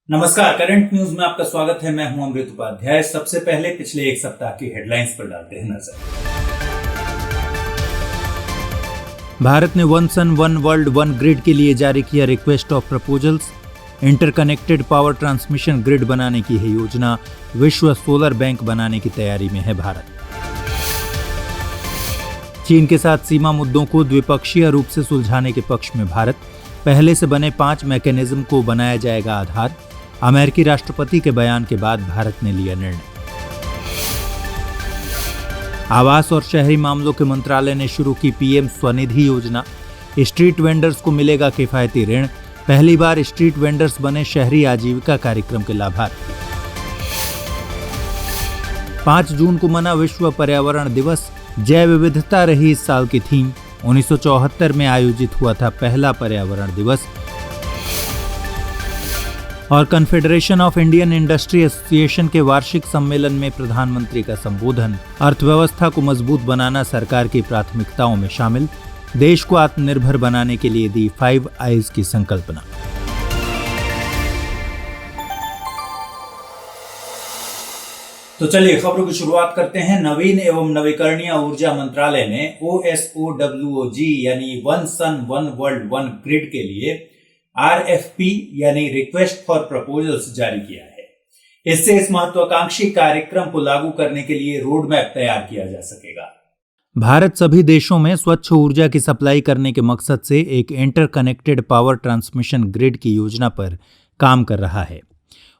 नमस्कार, current news में आपका स्वागत है। मैं हूं अमृत उपाध्याय। सबसे पहले पिछले एक सप्ताह की हेडलाइंस पर डालते हैं नजर। भारत ने one sun one world one grid के लिए जारी किया request of proposals. Interconnected power transmission grid बनाने की है योजना। विश्व सोलर बैंक बनाने की तैयारी में है भारत। चीन के साथ सीमा मुद्दों को द्विपक्षीय रूप से सुलझाने के पक्ष में भारत। पहले से बने 5 मैकेनिज्म को बनाया जाएगा आधार। अमेरिकी राष्ट्रपति के बयान के बाद भारत ने लिया निर्णय। आवास और शहरी मामलों के मंत्रालय ने शुरू की पीएम स्वनिधि योजना। स्ट्रीट वेंडर्स को मिलेगा किफायती ऋण। पहली बार स्ट्रीट वेंडर्स बने शहरी आजीविका कार्यक्रम के लाभार्थी। 5 जून को मना विश्व पर्यावरण दिवस। जैव विविधता रही इस साल की थीम। 1974 में आयोजित हुआ था पहला पर्यावरण दिवस। और confederation of Indian industry association के वार्षिक सम्मेलन में प्रधानमंत्री का संबोधन। अर्थव्यवस्था को मजबूत बनाना सरकार की प्राथमिकताओं में शामिल। देश को आत्मनिर्भर बनाने के लिए दी 5 आईज की संकल्पना। तो चलिए खबरों की शुरुआत करते हैं। नवीन एवं नवीकरणीय ऊर्जा मंत्रालय ने OSOWOG यानी one sun one world one grid के लिए RFP यानी रिक्वेस्ट फॉर प्रपोजल्स जारी किया है। इससे इस महत्वाकांक्षी कार्यक्रम को लागू करने के लिए रोड मैप तैयार किया जा सकेगा। भारत सभी देशों में स्वच्छ ऊर्जा की सप्लाई करने के मकसद से एक इंटरकनेक्टेड पावर ट्रांसमिशन ग्रिड की योजना पर काम कर रहा है।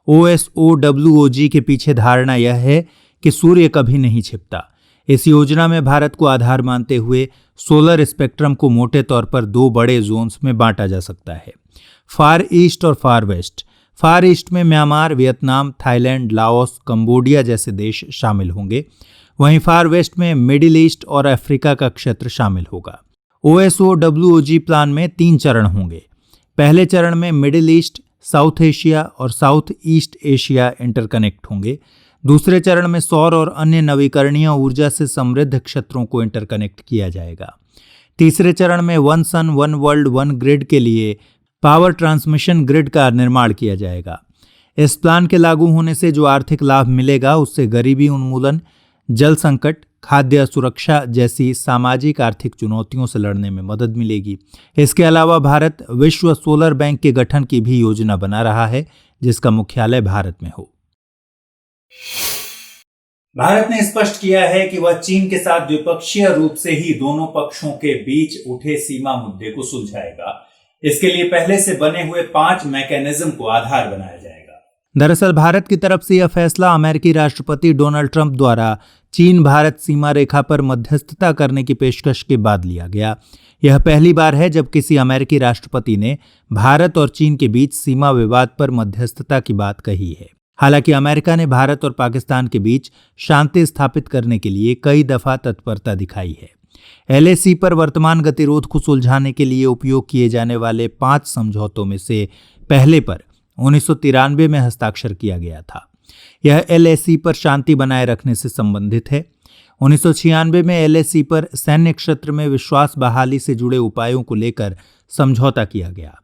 OSOWOG के पीछे धारणा यह है कि सूर्य कभी नहीं छिपता। इस योजना में भारत को आधार मानते हुए सोलर स्पेक्ट्रम को मोटे तौर पर 2 बड़े जोन्स में बांटा जा सकता है, फार ईस्ट और फार वेस्ट। फार ईस्ट में Myanmar, Vietnam, Thailand, Laos, Cambodia जैसे देश शामिल होंगे। वहीं फार वेस्ट में मिडिल ईस्ट और अफ्रीका का क्षेत्र शामिल होगा। OSOWOG प्लान में 3 चरण होंगे। पहले चरण में मिडिल ईस्ट, साउथ एशिया और साउथ ईस्ट एशिया इंटरकनेक्ट होंगे। दूसरे चरण में सौर और अन्य नवीकरणीय ऊर्जा से समृद्ध क्षेत्रों को इंटरकनेक्ट किया जाएगा। तीसरे चरण में one sun one world one grid के लिए पावर ट्रांसमिशन ग्रिड का निर्माण किया जाएगा। इस प्लान के लागू होने से जो आर्थिक लाभ मिलेगा उससे गरीबी उन्मूलन, जल संकट, खाद्य सुरक्षा जैसी सामाजिक आर्थिक चुनौतियों से लड़ने में मदद मिलेगी। इसके अलावा भारत विश्व सोलर बैंक के गठन की भी योजना बना रहा है, जिसका मुख्यालय भारत में हो। भारत ने स्पष्ट किया है कि वह चीन के साथ द्विपक्षीय रूप से ही दोनों पक्षों के बीच उठे सीमा मुद्दे को सुलझाएगा। इसके लिए पहले से बने हुए 5 मैकेनिज्म को आधार बनाया जाएगा। दरअसल भारत की तरफ से यह फैसला अमेरिकी राष्ट्रपति डोनाल्ड ट्रंप द्वारा चीन भारत सीमा रेखा पर मध्यस्थता करने की पेशकश के बाद लिया गया। यह पहली बार है जब किसी अमेरिकी राष्ट्रपति ने भारत और चीन के बीच सीमा विवाद पर मध्यस्थता की बात कही है। हालांकि अमेरिका ने भारत और पाकिस्तान के बीच शांति स्थापित करने के लिए कई दफा तत्परता दिखाई है। LAC पर वर्तमान गतिरोध को सुलझाने के लिए उपयोग किए जाने वाले 5 समझौतों में से पहले पर 1993 में हस्ताक्षर किया गया था। यह LAC पर शांति बनाए रखने से संबंधित है। 1996 में LAC पर सैन्य क्षेत्र में विश्वास बहाली से जुड़े उपायों को लेकर समझौता किया गया।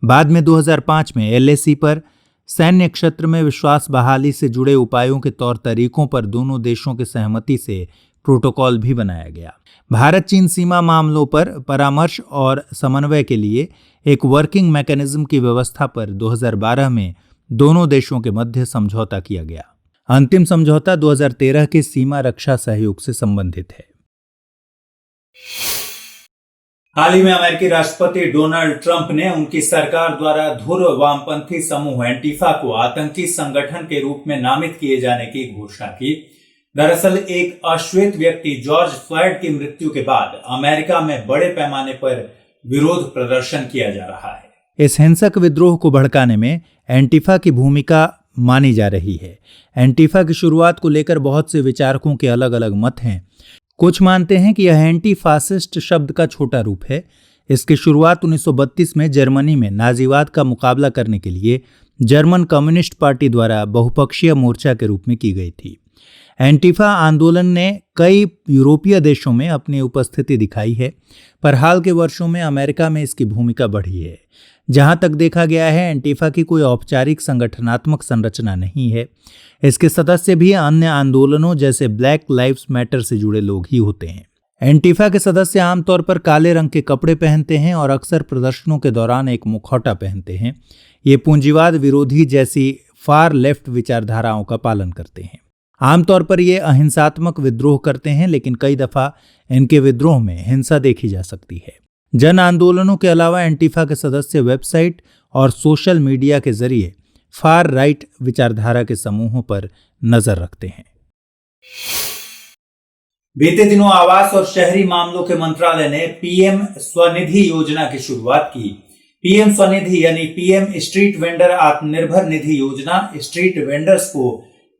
बाद में 2005 में LAC पर सैन्य क्षेत्र में विश्वास बहाली से जुड़े उपायों के तौर तरीकों पर दोनों देशों की सहमति से प्रोटोकॉल भी बनाया गया। भारत चीन सीमा मामलों पर परामर्श और समन्वय के लिए एक वर्किंग मैकेनिज्म की व्यवस्था पर 2012 में दोनों देशों के मध्य समझौता किया गया। अंतिम समझौता 2013 के सीमा रक्षा सहयोग से संबंधित है। हाल ही में अमेरिकी राष्ट्रपति डोनाल्ड ट्रंप ने उनकी सरकार द्वारा धुर वामपंथी समूह एंटीफा को आतंकी संगठन के रूप में नामित किए जाने की घोषणा की। दरअसल एक अश्वेत व्यक्ति जॉर्ज फ्लॉयड की मृत्यु के बाद अमेरिका में बड़े पैमाने पर विरोध प्रदर्शन किया जा रहा है। इस हिंसक विद्रोह को भड़काने में एंटीफा की भूमिका मानी जा रही है। एंटीफा की शुरुआत को लेकर बहुत से विचारकों के अलग अलग मत हैं। कुछ मानते हैं कि यह एंटी फासिस्ट शब्द का छोटा रूप है। इसकी शुरुआत 1932 में जर्मनी में नाजीवाद का मुकाबला करने के लिए जर्मन कम्युनिस्ट पार्टी द्वारा बहुपक्षीय मोर्चा के रूप में की गई थी। एंटीफा आंदोलन ने कई यूरोपीय देशों में अपनी उपस्थिति दिखाई है, पर हाल के वर्षों में अमेरिका में इसकी भूमिका बढ़ी है। जहां तक देखा गया है, एंटीफा की कोई औपचारिक संगठनात्मक संरचना नहीं है। इसके सदस्य भी अन्य आंदोलनों जैसे ब्लैक लाइव्स मैटर से जुड़े लोग ही होते हैं। एंटीफा के सदस्य आमतौर पर काले रंग के कपड़े पहनते हैं और अक्सर प्रदर्शनों के दौरान एक मुखौटा पहनते हैं। ये पूंजीवाद विरोधी जैसी फार लेफ्ट विचारधाराओं का पालन करते हैं। आमतौर पर ये अहिंसात्मक विद्रोह करते हैं, लेकिन कई दफा इनके विद्रोह में हिंसा देखी जा सकती है। जन आंदोलनों के अलावा एंटीफा के सदस्य वेबसाइट और सोशल मीडिया के जरिए फार राइट विचारधारा के समूहों पर नजर रखते हैं। बीते दिनों आवास और शहरी मामलों के मंत्रालय ने पीएम स्वनिधि योजना की शुरुआत की। पीएम स्वनिधि यानी PM street vendor Atmanirbhar Nidhi योजना स्ट्रीट वेंडर्स को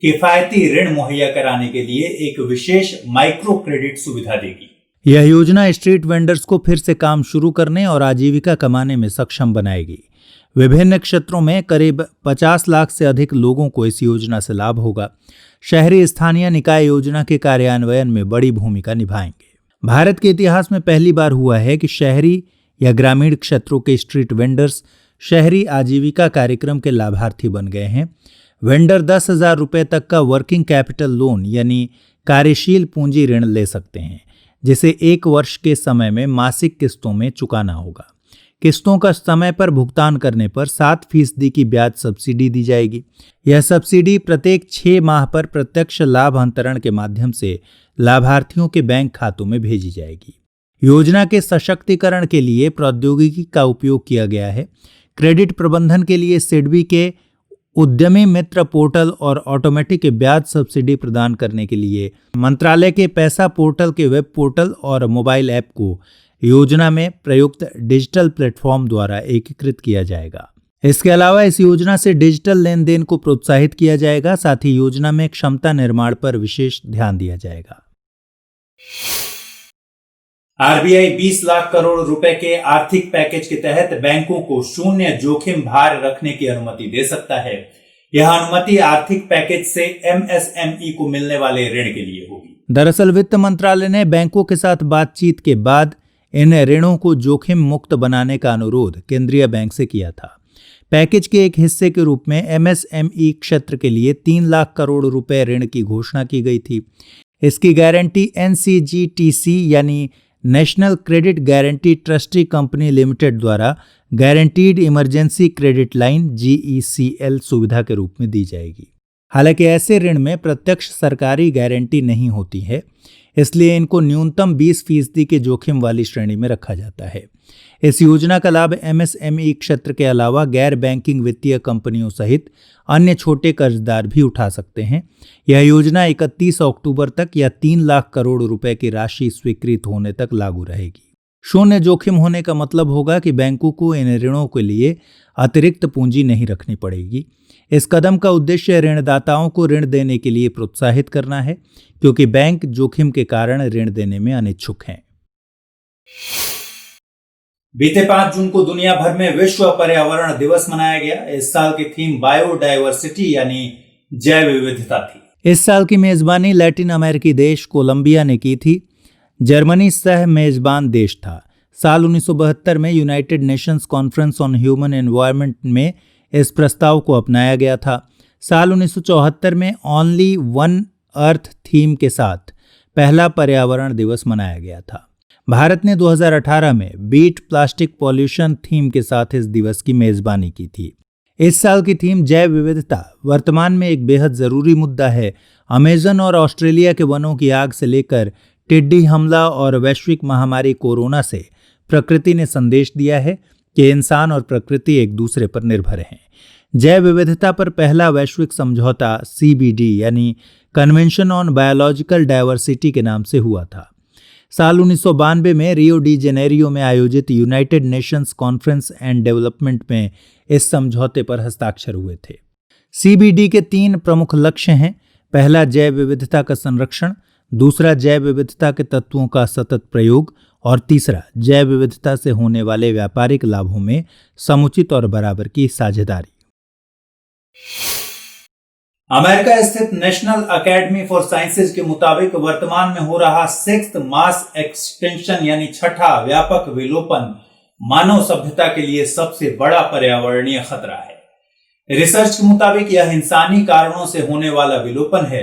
किफायती ऋण मुहैया कराने के लिए एक विशेष माइक्रो क्रेडिट सुविधा देगी। यह योजना स्ट्रीट वेंडर्स को फिर से काम शुरू करने और आजीविका कमाने में सक्षम बनाएगी। विभिन्न क्षेत्रों में करीब 50 लाख से अधिक लोगों को इस योजना से लाभ होगा। शहरी स्थानीय निकाय योजना के कार्यान्वयन में बड़ी भूमिका निभाएंगे। भारत के इतिहास में पहली बार हुआ है कि शहरी या ग्रामीण क्षेत्रों के स्ट्रीट वेंडर्स शहरी आजीविका कार्यक्रम के लाभार्थी बन गए हैं। वेंडर 10,000 रुपये तक का वर्किंग कैपिटल लोन यानी कार्यशील पूंजी ऋण ले सकते हैं, जिसे 1 वर्ष के समय में मासिक किस्तों में चुकाना होगा। किस्तों का समय पर भुगतान करने पर 7% की ब्याज सब्सिडी दी जाएगी। यह सब्सिडी प्रत्येक 6 माह पर प्रत्यक्ष लाभ अंतरण के माध्यम से लाभार्थियों के बैंक खातों में भेजी जाएगी। योजना के सशक्तिकरण के लिए प्रौद्योगिकी का उपयोग किया गया है। क्रेडिट प्रबंधन के लिए सिडबी के उद्यमी मित्र पोर्टल और ऑटोमेटिक ब्याज सब्सिडी प्रदान करने के लिए मंत्रालय के पैसा पोर्टल के वेब पोर्टल और मोबाइल ऐप को योजना में प्रयुक्त डिजिटल प्लेटफॉर्म द्वारा एकीकृत किया जाएगा। इसके अलावा इस योजना से डिजिटल लेन देन को प्रोत्साहित किया जाएगा। साथ ही योजना में क्षमता निर्माण पर विशेष ध्यान दिया जाएगा। आरबीआई 20 लाख करोड़ रुपए के आर्थिक पैकेज के तहत बैंकों को शून्य जोखिम भार रखने की अनुमति दे सकता है। यह अनुमति आर्थिक पैकेज से एमएसएमई को मिलने वाले ऋण के लिए होगी। दरअसल वित्त मंत्रालय ने बैंकों के साथ बातचीत के बाद इन ऋणों को जोखिम मुक्त बनाने का अनुरोध केंद्रीय बैंक से किया था। पैकेज के एक हिस्से के रूप में एमएसएमई क्षेत्र के लिए 3 लाख करोड़ रुपए ऋण की घोषणा की गई थी। इसकी गारंटी एनसीजीटीसी यानी national credit guarantee trustee company limited द्वारा guaranteed emergency credit line GECL सुविधा के रूप में दी जाएगी। हालांकि ऐसे ऋण में प्रत्यक्ष सरकारी गारंटी नहीं होती है, इसलिए इनको न्यूनतम 20% के जोखिम वाली श्रेणी में रखा जाता है। इस योजना का लाभ एमएसएमई क्षेत्र के अलावा गैर बैंकिंग वित्तीय कंपनियों सहित अन्य छोटे कर्जदार भी उठा सकते हैं। यह योजना 31 अक्टूबर तक या 3 लाख करोड़ रुपए की राशि स्वीकृत होने तक लागू रहेगी। शून्य जोखिम होने का मतलब होगा कि बैंकों को इन ऋणों के लिए अतिरिक्त पूंजी नहीं रखनी पड़ेगी। इस कदम का उद्देश्य ऋणदाताओं को ऋण देने के लिए प्रोत्साहित करना है, क्योंकि बैंक जोखिम के कारण ऋण देने में अनिच्छुक हैं। बीते 5 जून को दुनिया भर में विश्व पर्यावरण दिवस मनाया गया। इस साल की थीम बायोडायवर्सिटी यानी जैव विविधता थी। इस साल की मेजबानी लैटिन अमेरिकी देश कोलंबिया ने की थी। जर्मनी सह मेजबान देश था। साल 1972 में United Nations conference on human environment में इस प्रस्ताव को अपनाया गया था। साल 1974 में ओनली वन अर्थ थीम के साथ पहला पर्यावरण दिवस मनाया गया था। भारत ने 2018 में बीट प्लास्टिक पॉल्यूशन थीम के साथ इस दिवस की मेजबानी की थी। इस साल की थीम जैव विविधता वर्तमान में एक बेहद जरूरी मुद्दा है। अमेज़न और ऑस्ट्रेलिया के वनों की आग से लेकर टिड्डी हमला और वैश्विक महामारी कोरोना से प्रकृति ने संदेश दिया है कि इंसान और प्रकृति एक दूसरे पर निर्भर हैं। जैव विविधता पर पहला वैश्विक समझौता CBD यानी कन्वेंशन ऑन बायोलॉजिकल डायवर्सिटी के नाम से हुआ था। साल 1992 में रियो डी जेनेरियो में आयोजित United Nations conference and development में इस समझौते पर हस्ताक्षर हुए थे। CBD के 3 प्रमुख लक्ष्य हैं। पहला जैव विविधता का संरक्षण, दूसरा जैव विविधता के तत्वों का सतत प्रयोग और तीसरा जैव विविधता से होने वाले व्यापारिक लाभों में समुचित और बराबर की साझेदारी। अमेरिका स्थित नेशनल अकेडमी फॉर साइंसेज के मुताबिक वर्तमान में हो रहा 6th मास एक्सटेंशन यानी छठा व्यापक विलोपन मानव सभ्यता के लिए सबसे बड़ा पर्यावरणीय खतरा है। रिसर्च के मुताबिक यह इंसानी कारणों से होने वाला विलोपन है,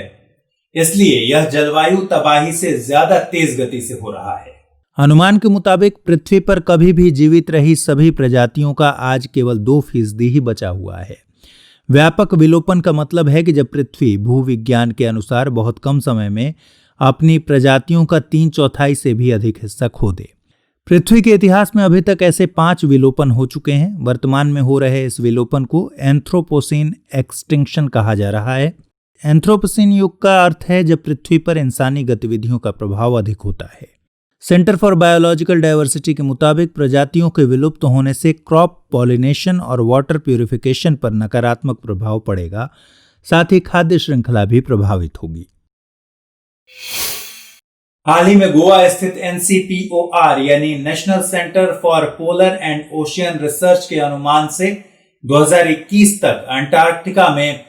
इसलिए यह जलवायु तबाही से ज्यादा तेज गति से हो रहा है। अनुमान के मुताबिक पृथ्वी पर कभी भी जीवित रही सभी प्रजातियों का आज केवल 2% ही बचा हुआ है। व्यापक विलोपन का मतलब है कि जब पृथ्वी भूविज्ञान के अनुसार बहुत कम समय में अपनी प्रजातियों का 3/4 से भी अधिक हिस्सा खो दे। पृथ्वी के इतिहास में अभी तक ऐसे 5 विलोपन हो चुके हैं। वर्तमान में हो रहे इस विलोपन को एंथ्रोपोसीन एक्सटिंक्शन कहा जा रहा है। एंथ्रोपोसीन युग का अर्थ है जब पृथ्वी पर इंसानी गतिविधियों का प्रभाव अधिक होता है। सेंटर फॉर बायोलॉजिकल डाइवर्सिटी के मुताबिक प्रजातियों के विलुप्त होने से क्रॉप पॉलिनेशन और वाटर प्यूरिफिकेशन पर नकारात्मक प्रभाव पड़ेगा, साथ ही खाद्य श्रृंखला भी प्रभावित होगी। हाल ही में गोवा स्थित NCPOR यानी national centre for polar and ocean research के अनुमान से 2021 तक अंटार्कटिका में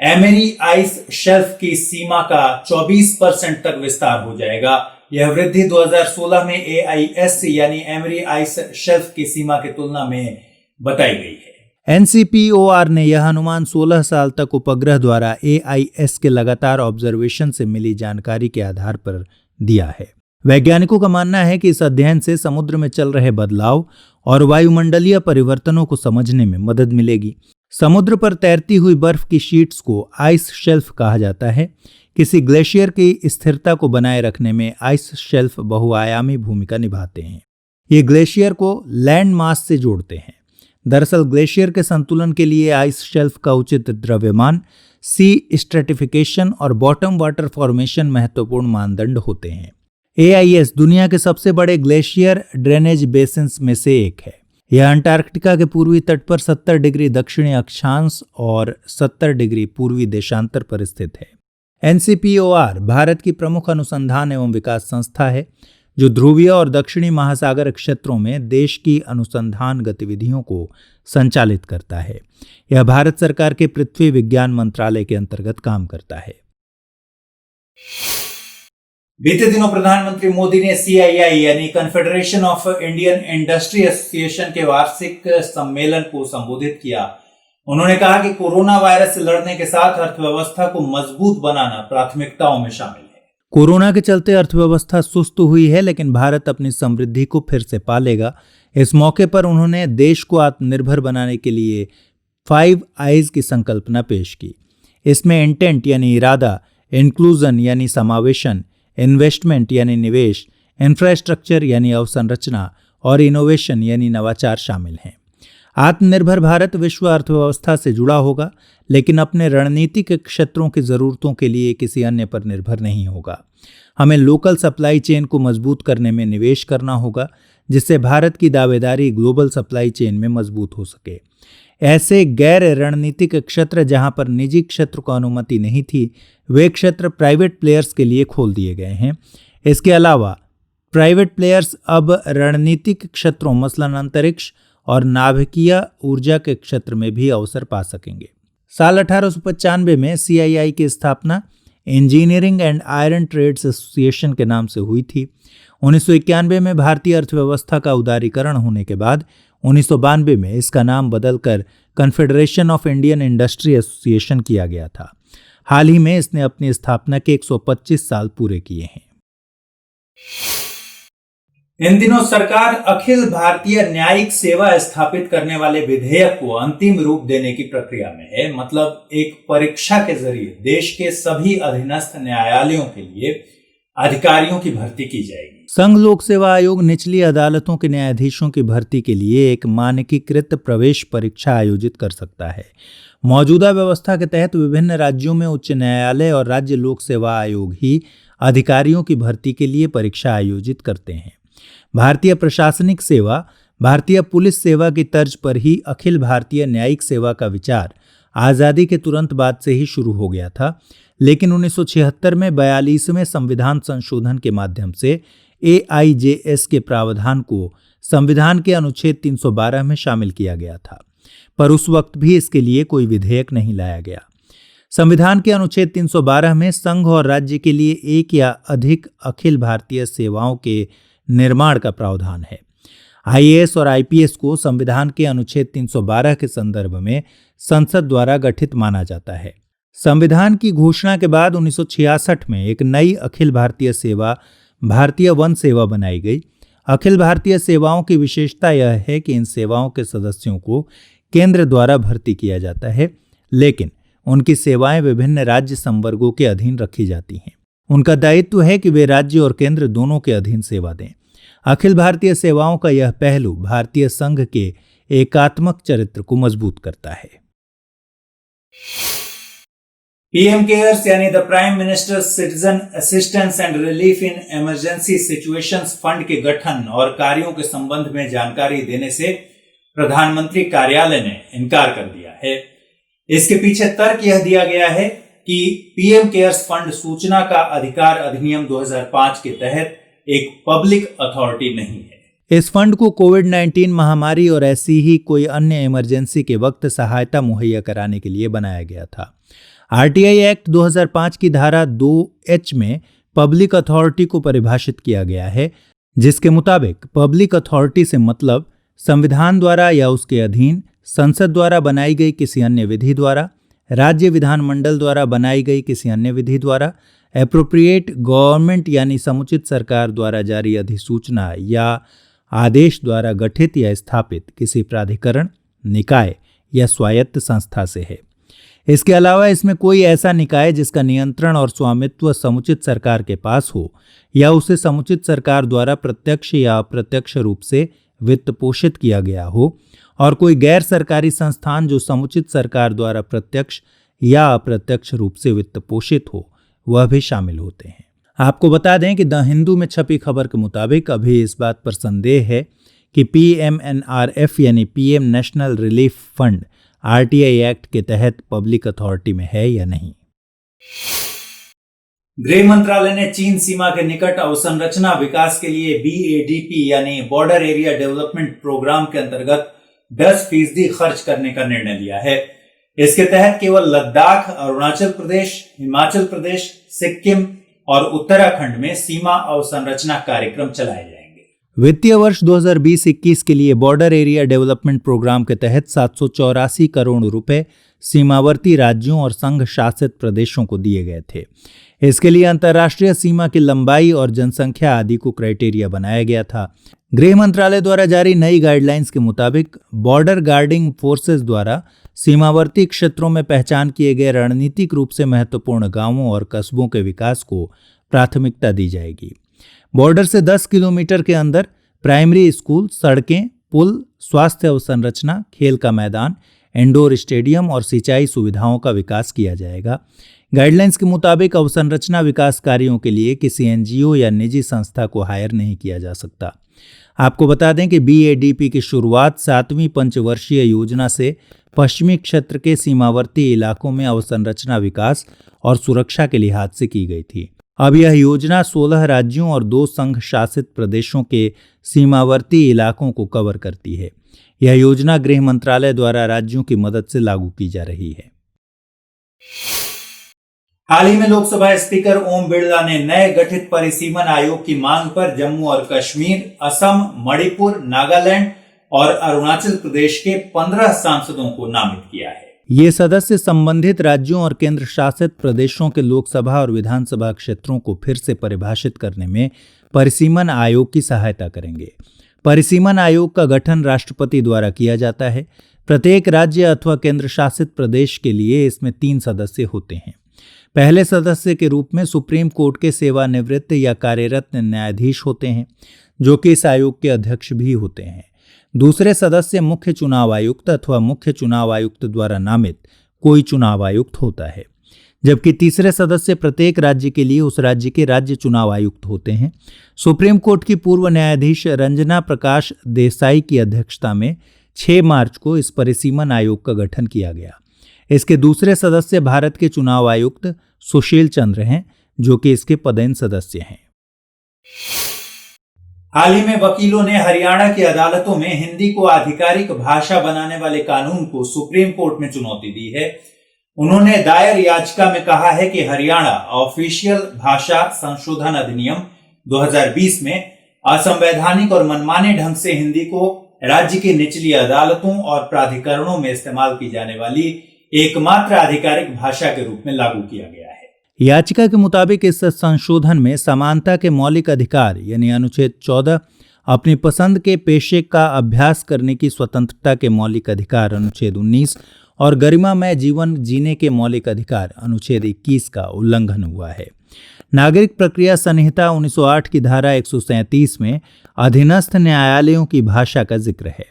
एमेरी आइस शेल्फ की सीमा का 24% तक विस्तार हो जाएगा। यह वृद्धि 2016 में AIS यानी एमरी आइस शेल्फ की सीमा की तुलना में बताई गई है। NCPOR ने यह अनुमान 16 साल तक उपग्रह द्वारा AIS के लगातार ऑब्जर्वेशन से मिली जानकारी के आधार पर दिया है। वैज्ञानिकों का मानना है कि इस अध्ययन से समुद्र में चल रहे बदलाव और वायुमंडलीय परिवर्तनों को समझने में मदद मिलेगी। समुद्र पर तैरती हुई बर्फ की शीट्स को आइस शेल्फ कहा जाता है। किसी ग्लेशियर की स्थिरता को बनाए रखने में आइस शेल्फ बहुआयामी भूमिका निभाते हैं। ये ग्लेशियर को लैंड मास से जोड़ते हैं। दरअसल ग्लेशियर के संतुलन के लिए आइस शेल्फ का उचित द्रव्यमान, सी स्ट्रेटिफिकेशन और बॉटम वाटर फॉर्मेशन महत्वपूर्ण मानदंड होते हैं। AIS दुनिया के सबसे बड़े ग्लेशियर ड्रेनेज बेसिन्स में से एक है। यह अंटार्कटिका के पूर्वी तट पर 70 डिग्री दक्षिणी अक्षांश और 70 डिग्री पूर्वी देशांतर पर स्थित है। NCPOR भारत की प्रमुख अनुसंधान एवं विकास संस्था है जो ध्रुवीय और दक्षिणी महासागर क्षेत्रों में देश की अनुसंधान गतिविधियों को संचालित करता है। यह भारत सरकार के पृथ्वी विज्ञान मंत्रालय के अंतर्गत काम करता है। बीते दिनों प्रधानमंत्री मोदी ने CII यानी confederation of Indian industry association के वार्षिक सम्मेलन को संबोधित किया। उन्होंने कहा कि कोरोना वायरस से लड़ने के साथ अर्थव्यवस्था को मजबूत बनाना प्राथमिकताओं में शामिल है। कोरोना के चलते अर्थव्यवस्था सुस्त हुई है, लेकिन भारत अपनी समृद्धि को फिर से पालेगा। इस मौके पर उन्होंने देश को आत्मनिर्भर बनाने के लिए 5 आईज की संकल्पना पेश की। इसमें इंटेंट यानी इरादा, इंक्लूजन यानी समावेशन, इन्वेस्टमेंट यानी निवेश, इंफ्रास्ट्रक्चर यानी अवसंरचना और इनोवेशन यानी नवाचार शामिल हैं। आत्मनिर्भर भारत विश्व अर्थव्यवस्था से जुड़ा होगा, लेकिन अपने रणनीतिक क्षेत्रों की जरूरतों के लिए किसी अन्य पर निर्भर नहीं होगा। हमें लोकल सप्लाई चेन को मजबूत करने में निवेश करना होगा, जिससे भारत की दावेदारी ग्लोबल सप्लाई चेन में मजबूत हो सके। ऐसे गैर रणनीतिक क्षेत्र जहां पर निजी क्षेत्र को अनुमति नहीं थी, वे क्षेत्र प्राइवेट प्लेयर्स के लिए खोल दिए गए हैं। इसके अलावा प्राइवेट प्लेयर्स अब रणनीतिक क्षेत्रों मसलन अंतरिक्ष और नाभिकीय ऊर्जा के क्षेत्र में भी अवसर पा सकेंगे। साल 1895 में CII की स्थापना engineering and iron trades association के नाम से हुई थी। 1991 में भारतीय अर्थव्यवस्था का उदारीकरण होने के बाद 1992 में इसका नाम बदलकर confederation of Indian industry association किया गया था। हाल ही में इसने अपनी स्थापना के 125 साल पूरे किए हैं। इन दिनों सरकार अखिल भारतीय न्यायिक सेवा स्थापित करने वाले विधेयक को अंतिम रूप देने की प्रक्रिया में है। मतलब एक परीक्षा के जरिए देश के सभी अधीनस्थ न्यायालयों के लिए अधिकारियों की भर्ती की जाएगी। संघ लोक सेवा आयोग निचली अदालतों के न्यायाधीशों की भर्ती के लिए एक मानकीकृत प्रवेश परीक्षा आयोजित कर सकता है। मौजूदा व्यवस्था के तहत विभिन्न राज्यों में उच्च न्यायालय और राज्य लोक सेवा आयोग ही अधिकारियों की भर्ती के लिए परीक्षा आयोजित करते हैं। भारतीय प्रशासनिक सेवा, भारतीय पुलिस सेवा की तर्ज पर ही अखिल भारतीय न्यायिक सेवा का विचार आज़ादी के तुरंत बाद से ही शुरू हो गया था, लेकिन 1976 में 42वें संविधान संशोधन के माध्यम से AIJS के प्रावधान को संविधान के अनुच्छेद 312 में शामिल किया गया था, पर उस वक्त भी इसके लिए कोई विधेयक नहीं लाया गया। संविधान के अनुच्छेद 312 में संघ और राज्य के लिए एक या अधिक अखिल भारतीय सेवाओं के निर्माण का प्रावधान है। आईएएस और आईपीएस को संविधान के अनुच्छेद 312 के संदर्भ में संसद द्वारा गठित माना जाता है। संविधान की घोषणा के बाद 1966 में एक नई अखिल भारतीय सेवा भारतीय वन सेवा बनाई गई। अखिल भारतीय सेवाओं की विशेषता यह है कि इन सेवाओं के सदस्यों को केंद्र द्वारा भर्ती किया जाता है, लेकिन उनकी सेवाएं विभिन्न राज्य संवर्गों के अधीन रखी जाती हैं। उनका दायित्व है कि वे राज्य और केंद्र दोनों के अधीन सेवा दें। अखिल भारतीय सेवाओं का यह पहलू भारतीय संघ के एकात्मक चरित्र को मजबूत करता है। पीएम केयर्स यानी the prime minister citizen assistance and relief in emergency situations fund के गठन और कार्यों के संबंध में जानकारी देने से प्रधानमंत्री कार्यालय ने इनकार कर दिया है। इसके पीछे तर्क यह दिया गया है कि पीएम केयर्स फंड सूचना का अधिकार अधिनियम 2005 के तहत एक पब्लिक अथॉरिटी नहीं है। इस फंड को कोविड-19 महामारी और ऐसी ही कोई अन्य इमरजेंसी के वक्त सहायता मुहैया कराने के लिए बनाया गया था। आरटीआई एक्ट 2005 की धारा 2H में पब्लिक अथॉरिटी को परिभाषित किया गया है, जिसके मुताबिक पब्लिक अथॉरिटी से मतलब संविधान द्वारा या उसके अधीन संसद द्वारा बनाई गई किसी अन्य विधि द्वारा, राज्य विधानमंडल द्वारा बनाई गई किसी अन्य विधि द्वारा, एप्रोप्रिएट गवर्नमेंट यानी समुचित सरकार द्वारा जारी अधिसूचना या आदेश द्वारा गठित या स्थापित किसी प्राधिकरण, निकाय या स्वायत्त संस्था से है। इसके अलावा इसमें कोई ऐसा निकाय जिसका नियंत्रण और स्वामित्व समुचित सरकार के पास हो या उसे समुचित सरकार द्वारा प्रत्यक्ष या अप्रत्यक्ष रूप से वित्त पोषित किया गया हो, और कोई गैर सरकारी संस्थान जो समुचित सरकार द्वारा प्रत्यक्ष या अप्रत्यक्ष रूप से वित्त पोषित हो, वह भी शामिल होते हैं। आपको बता दें कि द हिंदू में छपी खबर के मुताबिक अभी इस बात पर संदेह है कि PMNRF यानी PM national relief fund RTI act के तहत पब्लिक अथॉरिटी में है या नहीं। गृह मंत्रालय ने चीन सीमा के निकट अवसंरचना विकास के लिए BADP यानी बॉर्डर एरिया डेवलपमेंट प्रोग्राम के अंतर्गत 10% खर्च करने का निर्णय लिया है। इसके तहत केवल लद्दाख, अरुणाचल प्रदेश, हिमाचल प्रदेश, सिक्किम और उत्तराखंड में सीमा अवसंरचना कार्यक्रम चलाए जाएंगे। वित्तीय वर्ष 2020-21 के लिए बॉर्डर एरिया डेवलपमेंट प्रोग्राम के तहत 784 करोड़ रुपए सीमावर्ती राज्यों और संघ शासित प्रदेशों को दिए गए थे। इसके लिए अंतर्राष्ट्रीय सीमा की लंबाई और जनसंख्या आदि को क्राइटेरिया बनाया गया था। गृह मंत्रालय द्वारा जारी नई गाइडलाइंस के मुताबिक बॉर्डर गार्डिंग फोर्सेस द्वारा सीमावर्ती क्षेत्रों में पहचान किए गए रणनीतिक रूप से महत्वपूर्ण गांवों और कस्बों के विकास को प्राथमिकता दी जाएगी। बॉर्डर से 10 किलोमीटर के अंदर प्राइमरी स्कूल, सड़कें, पुल, स्वास्थ्य अवसंरचना, खेल का मैदान, इंडोर स्टेडियम और सिंचाई सुविधाओं का विकास किया जाएगा। गाइडलाइंस के मुताबिक अवसंरचना विकास कार्यों के लिए किसी एनजीओ या निजी संस्था को हायर नहीं किया जा सकता। आपको बता दें कि BADP की शुरुआत 7वीं पंचवर्षीय योजना से पश्चिमी क्षेत्र के सीमावर्ती इलाकों में अवसंरचना विकास और सुरक्षा के लिहाज से की गई थी। अब यह योजना 16 राज्यों और 2 संघ शासित प्रदेशों के सीमावर्ती इलाकों को कवर करती है। यह योजना गृह मंत्रालय द्वारा राज्यों की मदद से लागू की जा रही है। हाल ही में लोकसभा स्पीकर ओम बिरला ने नए गठित परिसीमन आयोग की मांग पर जम्मू और कश्मीर, असम, मणिपुर, नागालैंड और अरुणाचल प्रदेश के 15 सांसदों को नामित किया है। ये सदस्य संबंधित राज्यों और केंद्र शासित प्रदेशों के लोकसभा और विधानसभा क्षेत्रों को फिर से परिभाषित करने में परिसीमन आयोग की सहायता करेंगे। परिसीमन आयोग का गठन राष्ट्रपति द्वारा किया जाता है। प्रत्येक राज्य अथवा केंद्र शासित प्रदेश के लिए इसमें 3 सदस्य होते हैं। पहले सदस्य के रूप में सुप्रीम कोर्ट के सेवानिवृत्त या कार्यरत न्यायाधीश होते हैं, जो कि इस आयोग के अध्यक्ष भी होते हैं। दूसरे सदस्य मुख्य चुनाव आयुक्त अथवा मुख्य चुनाव आयुक्त द्वारा नामित कोई चुनाव आयुक्त होता है, जबकि तीसरे सदस्य प्रत्येक राज्य के लिए उस राज्य के राज्य चुनाव आयुक्त होते हैं। सुप्रीम कोर्ट की पूर्व न्यायाधीश रंजना प्रकाश देसाई की अध्यक्षता में 6 मार्च को इस परिसीमन आयोग का गठन किया गया। इसके दूसरे सदस्य भारत के चुनाव आयुक्त सुशील चंद्र हैं, जो कि इसके पदेन सदस्य हैं। हाल ही में वकीलों ने हरियाणा की अदालतों में हिंदी को आधिकारिक भाषा बनाने वाले कानून को सुप्रीम कोर्ट में चुनौती दी है। उन्होंने दायर याचिका में कहा है कि हरियाणा ऑफिशियल भाषा संशोधन अधिनियम 2020 में असंवैधानिक और मनमाने ढंग से हिंदी को राज्य की निचली अदालतों और प्राधिकरणों में इस्तेमाल की जाने वाली एकमात्र आधिकारिक भाषा के रूप में लागू किया गया है। याचिका के मुताबिक इस संशोधन में समानता के मौलिक अधिकार यानी अनुच्छेद 14, अपनी पसंद के पेशे का अभ्यास करने की स्वतंत्रता के मौलिक अधिकार अनुच्छेद 19 और गरिमामय जीवन जीने के मौलिक अधिकार अनुच्छेद 21 का उल्लंघन हुआ है। नागरिक प्रक्रिया संहिता 1908 की धारा 137 में अधीनस्थ न्यायालयों की भाषा का जिक्र है।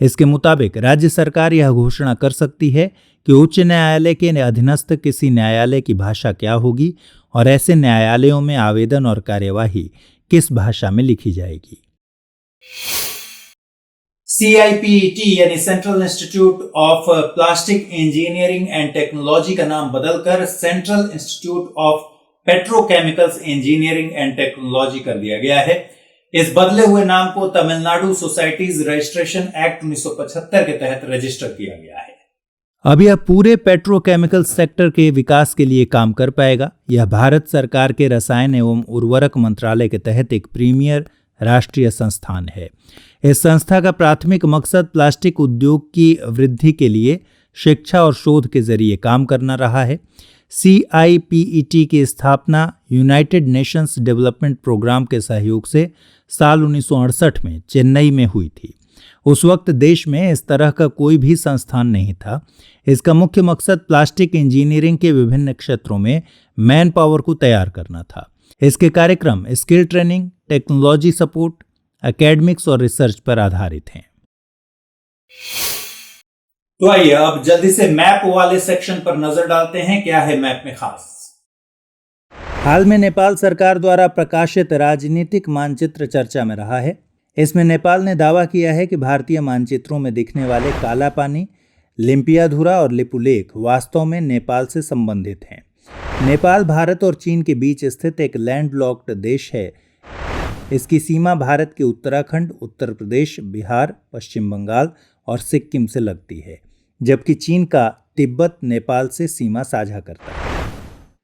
इसके मुताबिक राज्य सरकार यह घोषणा कर सकती है कि उच्च न्यायालय के अधीनस्थ किसी न्यायालय की भाषा क्या होगी और ऐसे न्यायालयों में आवेदन और कार्यवाही किस भाषा में लिखी जाएगी। CIPET यानी central institute of plastic engineering and technology का नाम बदलकर central institute of petrochemicals engineering and technology कर दिया गया है। इस बदले हुए नाम को तमिलनाडु सोसाइटीज रजिस्ट्रेशन एक्ट 1975 के तहत रजिस्टर किया गया है। अब यह पूरे पेट्रोकेमिकल सेक्टर के विकास के लिए काम कर पाएगा। यह भारत सरकार के रसायन एवं उर्वरक मंत्रालय के तहत एक प्रीमियर राष्ट्रीय संस्थान है। इस संस्था का प्राथमिक मकसद प्लास्टिक उद्योग की वृद्धि के लिए शिक्षा और शोध के जरिए काम करना रहा है। CIPET की स्थापना यूनाइटेड नेशंस डेवलपमेंट प्रोग्राम के सहयोग से साल 1968 में चेन्नई में हुई थी। उस वक्त देश में इस तरह का कोई भी संस्थान नहीं था। इसका मुख्य मकसद प्लास्टिक इंजीनियरिंग के विभिन्न क्षेत्रों में मैन पावर को तैयार करना था। इसके कार्यक्रम skill training, technology support, academics और रिसर्च पर आधारित हैं। तो आइए अब जल्दी से मैप वाले सेक्शन पर नजर डालते हैं। क्या है मैप में खास? हाल में नेपाल सरकार द्वारा प्रकाशित राजनीतिक मानचित्र चर्चा में रहा है। इसमें नेपाल ने दावा किया है कि भारतीय मानचित्रों में दिखने वाले काला पानी, लिम्पियाधुरा और लिपुलेख वास्तव में नेपाल से संबंधित हैं। नेपाल भारत और चीन के बीच स्थित एक लैंडलॉक्ड देश है। इसकी सीमा भारत के उत्तराखंड, उत्तर प्रदेश, बिहार, पश्चिम बंगाल और सिक्किम से लगती है, जबकि चीन का तिब्बत नेपाल से सीमा साझा करता है।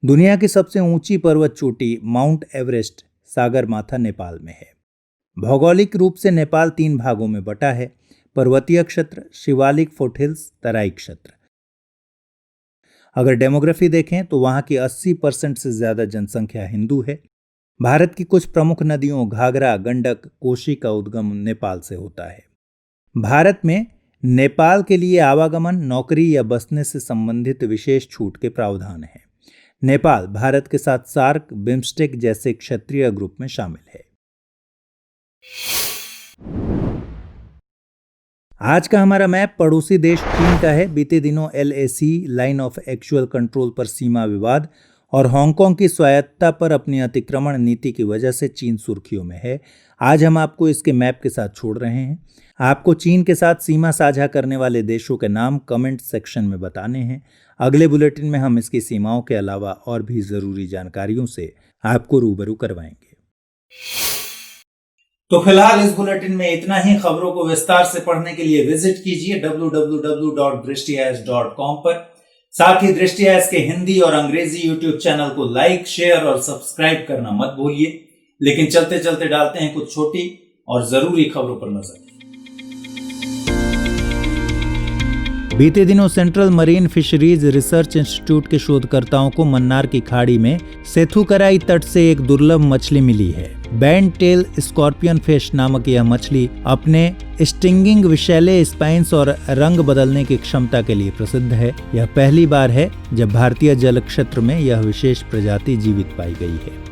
दुनिया की सबसे ऊंची पर्वत चोटी माउंट एवरेस्ट सागरमाथा नेपाल में है। भौगोलिक रूप से नेपाल 3 भागों में बटा है: पर्वतीय क्षेत्र, शिवालिक फुटहिल्स, तराई क्षेत्र। अगर डेमोग्राफी देखें तो वहां की 80% से ज्यादा जनसंख्या हिंदू है। भारत की कुछ प्रमुख नदियों घाघरा, गंडक, कोशी का उद्गम नेपाल से होता है। भारत में नेपाल के लिए आवागमन, नौकरी या बसने से संबंधित विशेष छूट के प्रावधान हैं। नेपाल भारत के साथ सार्क, बिम्स्टेक जैसे क्षेत्रीय ग्रुप में शामिल है। आज का हमारा मैप पड़ोसी देश चीन का है। बीते दिनों LAC line of actual control पर सीमा विवाद और हांगकांग की स्वायत्तता पर अपनी अतिक्रमण नीति की वजह से चीन सुर्खियों में है। आज हम आपको इसके मैप के साथ छोड़ रहे हैं। आपको चीन के साथ सीमा साझा करने वाले देशों के नाम कमेंट सेक्शन में बताने हैं। अगले बुलेटिन में हम इसकी सीमाओं के अलावा और भी जरूरी जानकारियों से आपको रूबरू करवाएंगे। तो फिलहाल इस बुलेटिन में इतना ही। खबरों को विस्तार से पढ़ने के लिए विजिट कीजिए www.drishtias.com पर। साथ ही दृष्टियास के हिंदी और अंग्रेजी यूट्यूब चैनल को लाइक, शेयर और सब्सक्राइब करना मत भूलिए। लेकिन चलते चलते डालते हैं कुछ छोटी और जरूरी खबरों पर नजर। बीते दिनों central marine fisheries research institute के शोधकर्ताओं को मन्नार की खाड़ी में सेथुकराई तट से एक दुर्लभ मछली मिली है। बैंड टेल स्कॉर्पियन फिश नामक यह मछली अपने स्टिंगिंग, विषैले स्पाइन्स और रंग बदलने की क्षमता के लिए प्रसिद्ध है। यह पहली बार है जब भारतीय जल क्षेत्र में यह विशेष प्रजाति जीवित पाई गई है।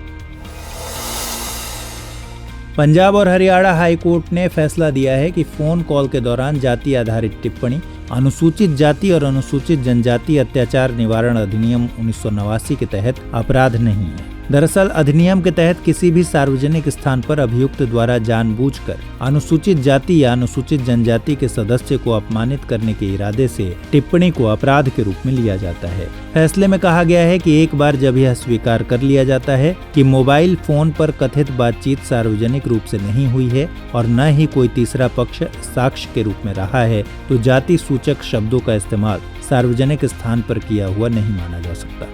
पंजाब और हरियाणा हाई कोर्ट ने फैसला दिया है कि फोन कॉल के दौरान जाति आधारित टिप्पणी अनुसूचित जाति और अनुसूचित जनजाति अत्याचार निवारण अधिनियम 1989 के तहत अपराध नहीं है। दरअसल अधिनियम के तहत किसी भी सार्वजनिक स्थान पर अभियुक्त द्वारा जानबूझकर अनुसूचित जाति या अनुसूचित जनजाति के सदस्य को अपमानित करने के इरादे से टिप्पणी को अपराध के रूप में लिया जाता है। फैसले में कहा गया है कि एक बार जब यह स्वीकार कर लिया जाता है कि मोबाइल फोन पर कथित बातचीत सार्वजनिक रूप से नहीं हुई है और न ही कोई तीसरा पक्ष साक्ष्य के रूप में रहा है, तो जाति सूचक शब्दों का इस्तेमाल सार्वजनिक स्थान पर किया हुआ नहीं माना जा सकता।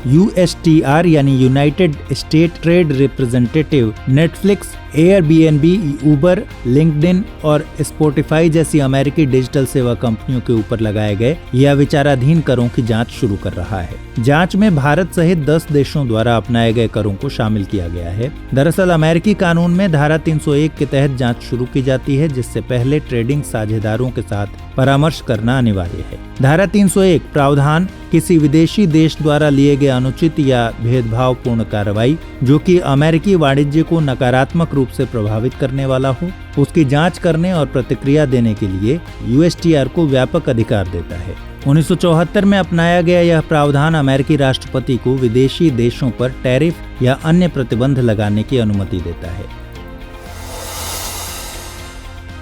USTR यानी United State trade representative, Netflix, Airbnb, Uber, LinkedIn और स्पॉटिफाई जैसी अमेरिकी डिजिटल सेवा कंपनियों के ऊपर लगाए गए या विचाराधीन करों की जांच शुरू कर रहा है। जांच में भारत सहित 10 देशों द्वारा अपनाए गए करों को शामिल किया गया है। दरअसल अमेरिकी कानून में धारा 301 के तहत जांच शुरू की जाती है, जिससे पहले ट्रेडिंग साझेदारों के साथ परामर्श करना अनिवार्य है। धारा 301 प्रावधान किसी विदेशी देश द्वारा लिए गए अनुचित या भेदभावपूर्ण कार्रवाई जो कि अमेरिकी वाणिज्य को नकारात्मक रूप से प्रभावित करने वाला हो, उसकी जांच करने और प्रतिक्रिया देने के लिए USTR को व्यापक अधिकार देता है। 1974 में अपनाया गया यह प्रावधान अमेरिकी राष्ट्रपति को विदेशी देशों पर टैरिफ या अन्य प्रतिबंध लगाने की अनुमति देता है।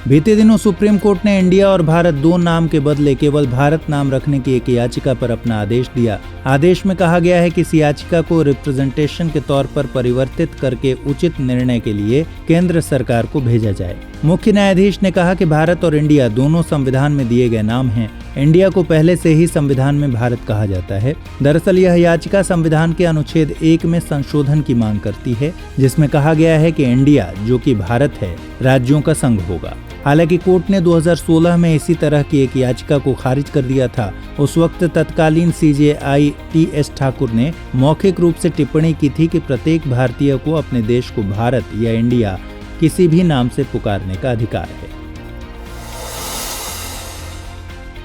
बीते दिनों सुप्रीम कोर्ट ने इंडिया और भारत दो नाम के बदले केवल भारत नाम रखने की एक याचिका पर अपना आदेश दिया। आदेश में कहा गया है कि इस याचिका को रिप्रेजेंटेशन के तौर पर परिवर्तित करके उचित निर्णय के लिए केंद्र सरकार को भेजा जाए। मुख्य न्यायाधीश ने कहा कि भारत और इंडिया दोनों संविधान में दिए गए नाम हैं। इंडिया को पहले से ही संविधान में भारत कहा जाता है। दरअसल यह याचिका संविधान के अनुच्छेद 1 में संशोधन की मांग करती है, जिसमें कहा गया है कि इंडिया, जो कि भारत है, राज्यों का संघ होगा। हालांकि कोर्ट ने 2016 में इसी तरह की एक याचिका को खारिज कर दिया था। उस वक्त तत्कालीन CJI TS ठाकुर ने मौखिक रूप से टिप्पणी की थी कि प्रत्येक भारतीय को अपने देश को भारत या इंडिया किसी भी नाम से पुकारने का अधिकार है।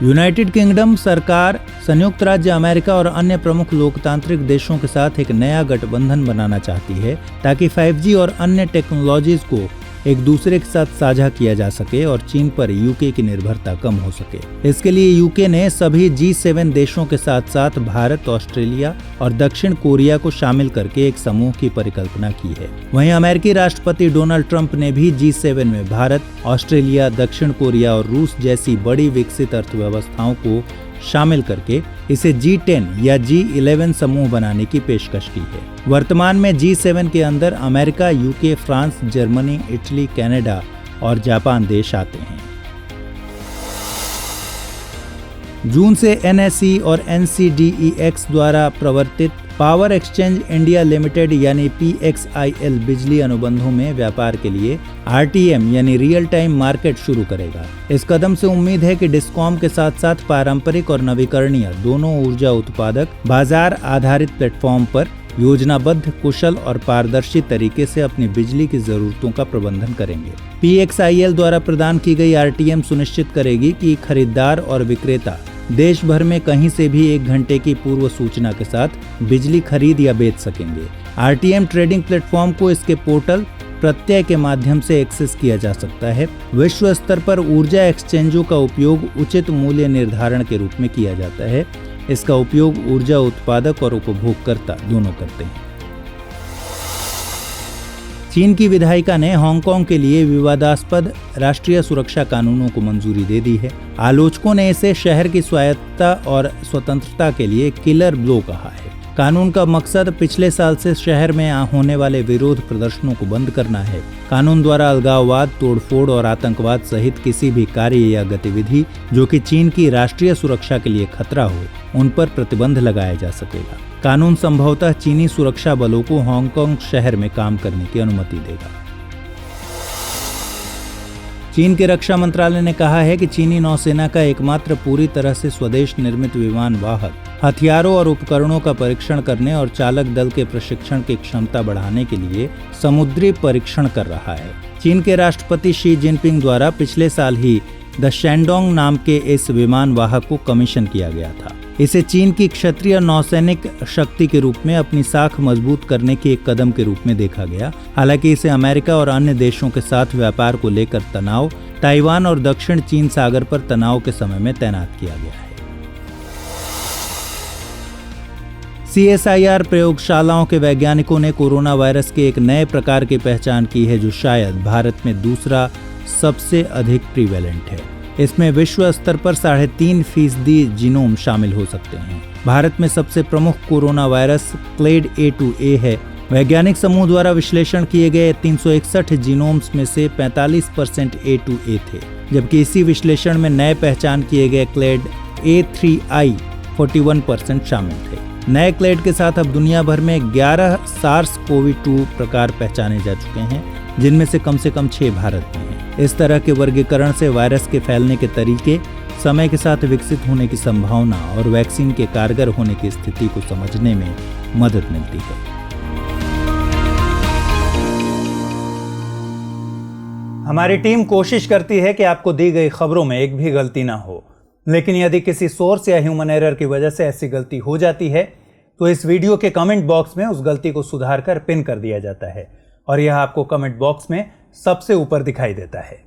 यूनाइटेड किंगडम सरकार संयुक्त राज्य अमेरिका और अन्य प्रमुख लोकतांत्रिक देशों के साथ एक नया गठबंधन बनाना चाहती है ताकि 5G और अन्य टेक्नोलॉजीज को एक दूसरे के साथ साझा किया जा सके और चीन पर यूके की निर्भरता कम हो सके। इसके लिए यूके ने सभी G7 देशों के साथ साथ भारत, ऑस्ट्रेलिया और दक्षिण कोरिया को शामिल करके एक समूह की परिकल्पना की है। वहीं अमेरिकी राष्ट्रपति डोनाल्ड ट्रंप ने भी G7 में भारत, ऑस्ट्रेलिया, दक्षिण कोरिया और रूस जैसी बड़ी विकसित अर्थव्यवस्थाओं को शामिल करके इसे G10 या G11 समूह बनाने की पेशकश की है। वर्तमान में G7 के अंदर America, UK, France, Germany, Italy, Canada और जापान देश आते हैं। जून से NSE और NCDEX द्वारा प्रवर्तित पावर एक्सचेंज इंडिया लिमिटेड यानी PXIL बिजली अनुबंधों में व्यापार के लिए RTM यानी रियल टाइम मार्केट शुरू करेगा। इस कदम से उम्मीद है कि डिस्कॉम के साथ साथ पारंपरिक और नवीकरणीय दोनों ऊर्जा उत्पादक बाजार आधारित प्लेटफॉर्म पर योजनाबद्ध, कुशल और पारदर्शी तरीके से अपनी बिजली की जरूरतों का प्रबंधन करेंगे। PXIL द्वारा प्रदान की गई RTM सुनिश्चित करेगी कि खरीदार और विक्रेता देश भर में कहीं से भी 1 घंटे की पूर्व सूचना के साथ बिजली खरीद या बेच सकेंगे। RTM ट्रेडिंग प्लेटफॉर्म को इसके पोर्टल प्रत्यय के माध्यम से एक्सेस किया जा सकता है। विश्व स्तर पर ऊर्जा एक्सचेंजों का उपयोग उचित मूल्य निर्धारण के रूप में किया जाता है। इसका उपयोग ऊर्जा उत्पादक और उपभोक्ता दोनों करते हैं। चीन की विधायिका ने हांगकांग के लिए विवादास्पद राष्ट्रीय सुरक्षा कानूनों को मंजूरी दे दी है। आलोचकों ने इसे शहर की स्वायत्तता और स्वतंत्रता के लिए किलर ब्लो कहा है। कानून का मकसद पिछले साल से शहर में होने वाले विरोध प्रदर्शनों को बंद करना है। कानून द्वारा अलगाववाद, तोड़फोड़ और आतंकवाद सहित किसी भी कार्य या गतिविधि जो कि चीन की राष्ट्रीय सुरक्षा के लिए खतरा हो, उन पर प्रतिबंध लगाया जा सकेगा। कानून संभवतः चीनी सुरक्षा बलों को हांगकांग शहर में काम करने की अनुमति देगा। चीन के रक्षा मंत्रालय ने कहा है कि चीनी नौसेना का एकमात्र पूरी तरह से स्वदेश निर्मित विमान वाहक हथियारों और उपकरणों का परीक्षण करने और चालक दल के प्रशिक्षण की क्षमता बढ़ाने के लिए समुद्री परीक्षण कर रहा है। चीन के राष्ट्रपति शी जिनपिंग द्वारा पिछले साल ही द शेंडोंग नाम के इस विमान वाहक को कमीशन किया गया था। इसे चीन की क्षत्रिय नौसैनिक शक्ति के रूप में अपनी साख मजबूत करने के एक कदम के रूप में देखा गया। हालांकि इसे अमेरिका और अन्य देशों के साथ व्यापार को लेकर तनाव, ताइवान और दक्षिण चीन सागर पर तनाव के समय में तैनात किया गया है। CSIR प्रयोगशालाओं के वैज्ञानिकों ने कोरोना वायरस के एक नए प्रकार की पहचान की है जो शायद भारत में दूसरा सबसे अधिक प्रीवेलेंट है। इसमें विश्व स्तर पर 3.5% जीनोम शामिल हो सकते हैं। भारत में सबसे प्रमुख कोरोना वायरस क्लेड A2A है। वैज्ञानिक समूह द्वारा विश्लेषण किए गए 361 जीनोम्स में से 45% A2A थे, जबकि इसी विश्लेषण में नए पहचान किए गए क्लेड A3I 41% शामिल थे। नए क्लेड के साथ अब दुनिया भर में 11 SARS-CoV-2 प्रकार पहचाने जा चुके हैं, जिनमें से कम 6 भारत में हैं। इस तरह के वर्गीकरण से वायरस के फैलने के तरीके, समय के साथ विकसित होने की संभावना और वैक्सीन के कारगर होने की स्थिति को समझने में मदद मिलती है। हमारी टीम कोशिश करती है कि आपको दी गई खबरों में एक भी गलती ना हो, लेकिन यदि किसी सोर्स या ह्यूमन एरर की वजह से ऐसी गलती हो जाती है तो इस वीडियो के कमेंट बॉक्स में उस गलती को सुधार कर पिन कर दिया जाता है और यह आपको कमेंट बॉक्स में सबसे ऊपर दिखाई देता है।